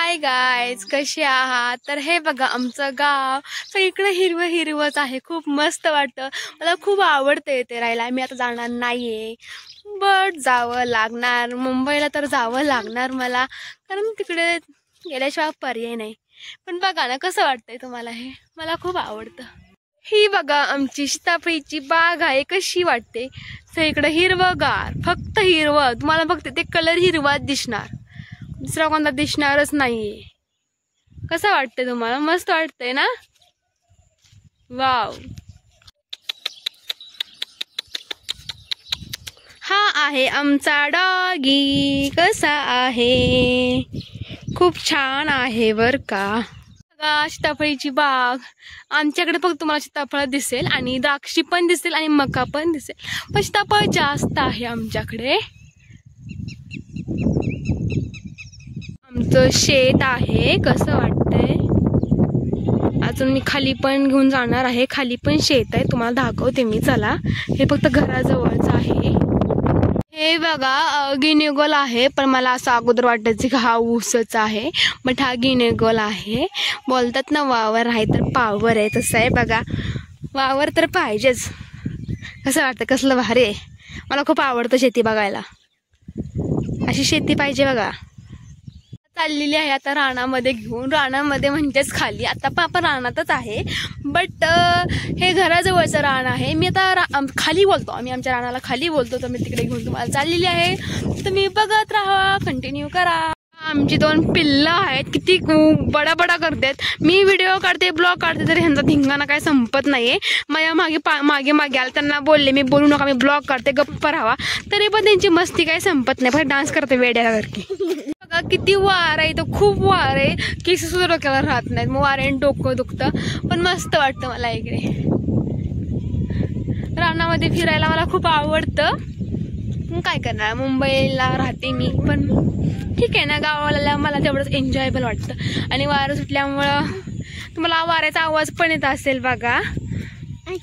Hi guys, कसे आहात? तर हे बघा आमचं गाव सगळीकडे हिरवं हिरवंच आहे. खूप मस्त वाटतं. मला खूप आवडतं इथे राहायला. मी आता जाणार नाहीये, बट जावं लागणार. मुंबईला तर जावं लागणार मला, कारण तिकडे गेल्याशिवाय पर्याय नाही. पण बघा ना कसं वाटतंय तुम्हाला हे. मला खूप आवडतं. ही बघा आमची सीताफळीची बाग आहे. कशी वाटते? सगळीकडे हिरवंगार, फक्त हिरवं. तुम्हाला फक्त ते कलर हिरवाच दिसणार, दुसरा कोणता दिसणारच नाहीये. कसं वाटतंय तुम्हाला? मस्त वाटतंय ना? वाव. हा आहे आमचा डॉगी. कसा आहे? खूप छान आहे बर का. सीताफळीची बाग. आमच्याकडे फक्त तुम्हाला सीताफळ दिसेल आणि द्राक्षी पण दिसेल आणि मका पण दिसेल, पण सीताफळ जास्त आहे आमच्याकडे. आमचं शेत आहे. कसं वाटतंय? अजून मी खाली पण घेऊन जाणार आहे. खाली पण शेत आहे, तुम्हाला दाखवते मी. चला, हे फक्त घराजवळच आहे. हे बघा गिनीगोल आहे, पण मला असं अगोदर वाटायचं की हा ऊसच आहे, बट हा गिनीगोल आहे. बोलतात ना वावर आहे तर पावर आहे, तसं आहे बघा. वावर तर पाहिजेच. कसं वाटतं? कसलं भारी आहे. मला खूप आवडतं शेती बघायला. अशी शेती पाहिजे बघा. चाललेली आहे आता रानामध्ये घेऊन. रानामध्ये म्हणजेच खाली. आता पण आपण रानातच आहे, बट हे घराजवळचं रान आहे. मी आता खाली बोलतो, आम्ही आमच्या रानाला खाली बोलतो, तर मी तिकडे घेऊन तुम्हाला चाललेली आहे. तुम्ही बघत राहा, कंटिन्यू करा. आमची 2 पिल्लं आहेत. किती बडा करतात. मी व्हिडिओ काढते, ब्लॉग काढते, तर ह्यांचा धिंगाणा काय संपत नाहीये. माझ्या मागे आला. त्यांना बोलले मी, बोलू नका, मी ब्लॉग काढते, गप्प राहावा. तरी पण त्यांची मस्ती काय संपत नाही. फक्त डान्स करते वेड्यासारखी. बघा किती वार आहे, तो खूप वार आहे. केस सुद्धा डोक्यावर राहत नाहीत, मग वाऱ्याने डोकं दुखतं. पण मस्त वाटतं मला इकडे रानामध्ये फिरायला. मला खूप आवडतं. काय करणार, मुंबईला राहते मी, पण ठीक आहे ना. गावाला मला तेवढंच एन्जॉयबल वाटतं. आणि वारं सुटल्यामुळं तुम्हाला वाऱ्याचा आवाज पण येत असेल बघा.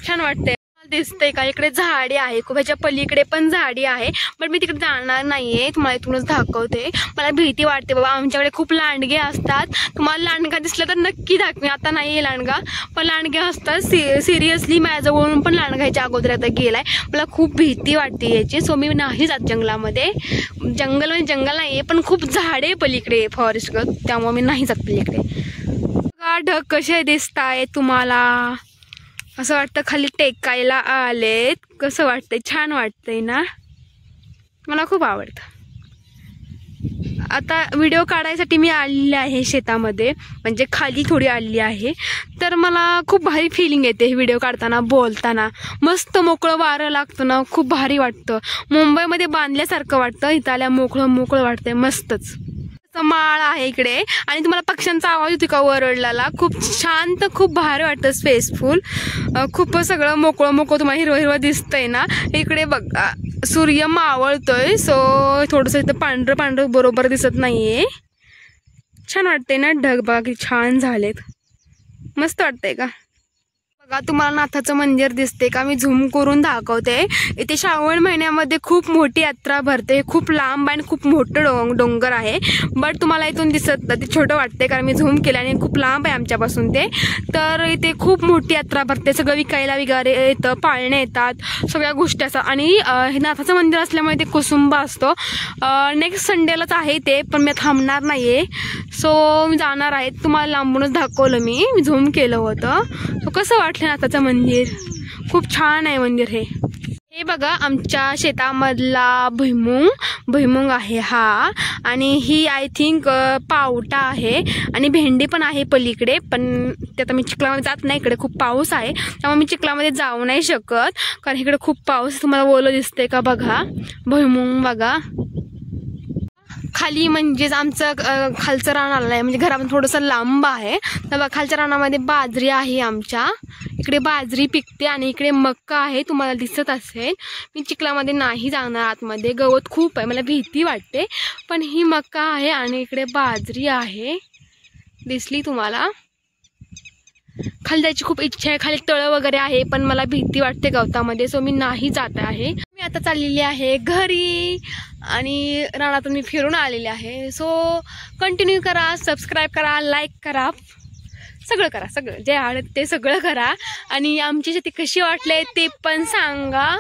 छान वाटतंय. दिसतंय का? इकडे झाडी आहे खूप, ह्याच्या पलीकडे पण झाडी आहे, पण मी तिकडे जाणार नाहीये. तुम्हाला इथूनच दाखवते. मला भीती वाटते बाबा. आमच्याकडे खूप लांडगे असतात. तुम्हाला लांडगा दिसला तर नक्की दाखवे. आता नाहीये लांडगा, पण लांडगे असतात. सिरियसली माझ्याजवळून पण लांडगायच्या अगोदर आता गेलाय. मला खूप भीती वाटते याची. सो मी नाही जात जंगलामध्ये. जंगल म्हणजे जंगल नाहीये, पण खूप झाडे पलीकडे, फॉरेस्ट, त्यामुळे मी नाही जात पलीकडे. ढग कसे दिसताय तुम्हाला? असं वाटतं खाली टेकायला आलेत. कसं वाटतंय? छान वाटतंय ना? मला खूप आवडतं. आता व्हिडिओ काढायसाठी मी आलेली आहे शेतामध्ये, म्हणजे खाली थोडी आलेली आहे. तर मला खूप भारी फिलिंग येते व्हिडिओ काढताना, बोलताना. मस्त मोकळं वारं लागतं ना, खूप भारी वाटतं. मुंबईमध्ये बांधल्यासारखं वाटतं, इथं आल्या मोकळं वाटतंय. मस्तच माळ आहे इकडे. आणि तुम्हाला पक्ष्यांचा आवाज होती का वरडलेला? खूप शांत, खूप भारी वाटतं. स्पेसफुल, खूप सगळं मोकळं तुम्हाला हिरवं दिसतंय ना. इकडे बघा सूर्य मावळतोय, सो थोडंसं इथं पांढरं बरोबर दिसत नाहीये. छान वाटतंय ना. ढग बघा किती छान झालेत. मस्त वाटतंय का? बघा तुम्हाला नाथाचं मंदिर दिसते का? मी झूम करून दाखवते. इथे श्रावण महिन्यामध्ये खूप मोठी यात्रा भरते. खूप लांब आणि खूप मोठं डोंगर आहे, बट तुम्हाला इथून दिसत ते छोटं वाटते, कारण मी झूम केलं आणि खूप लांब आहे आमच्यापासून ते. तर इथे खूप मोठी यात्रा भरते. सगळं विकायला वगैरे येतं, पाळणे येतात, सगळ्या गोष्टी असतात. आणि हे नाथाचं मंदिर असल्यामुळे ते कुसुंब असतो. नेक्स्ट संडेलाच आहे ते, पण मी थांबणार नाहीये. सो मी जाणार आहे. तुम्हाला लांबूनच दाखवलं मी झूम केलं होतं. सो कसं वाटलं नाथाचं मंदिर? खूप छान आहे मंदिर हे बघा आमच्या शेतामधला भुईमुंग आहे हा. आणि ही आय थिंक पावटा आहे. आणि भेंडी पण आहे पलीकडे, पण ते आता मी चिखलामध्ये जात नाही. इकडे खूप पाऊस आहे, त्यामुळे मी चिखलामध्ये जाऊ नाही शकत, कारण इकडे खूप पाऊस. तुम्हाला ओलं दिसतंय का? बघा भुईमुंग बघा. खाली म्हणजेच आमचं खालचं रान आलं आहे, म्हणजे घरापासून थोडंसं लांब आहे. तर बघा खालच्या रानामध्ये बाजरी आहे आमच्या. इकडे बाजरी पिकते आणि इकडे मक्का आहे, तुम्हाला दिसत असेल. मी चिखलामध्ये नाही जाणार आतमध्ये, गवत खूप आहे, मला भीती वाटते. पण ही मक्का आहे आणि इकडे बाजरी आहे. दिसली तुम्हाला? खाली जायची खूप इच्छा आहे. खाली तळं वगैरे आहे, पण मला भीती वाटते गवतामध्ये, सो मी नाही जात आहे. मी आता चाललेली आहे घरी आणि रानातून मी फिरून आलेले आहे. सो कंटिन्यू करा, सबस्क्राईब करा, लाईक करा, सगळं करा, सगळं जे आवडत ते सगळं करा आणि आमची शेती कशी वाटले ते पण सांगा.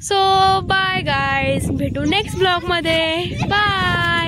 सो बाय गाईज, भेटू नेक्स्ट ब्लॉग मध्ये. बाय.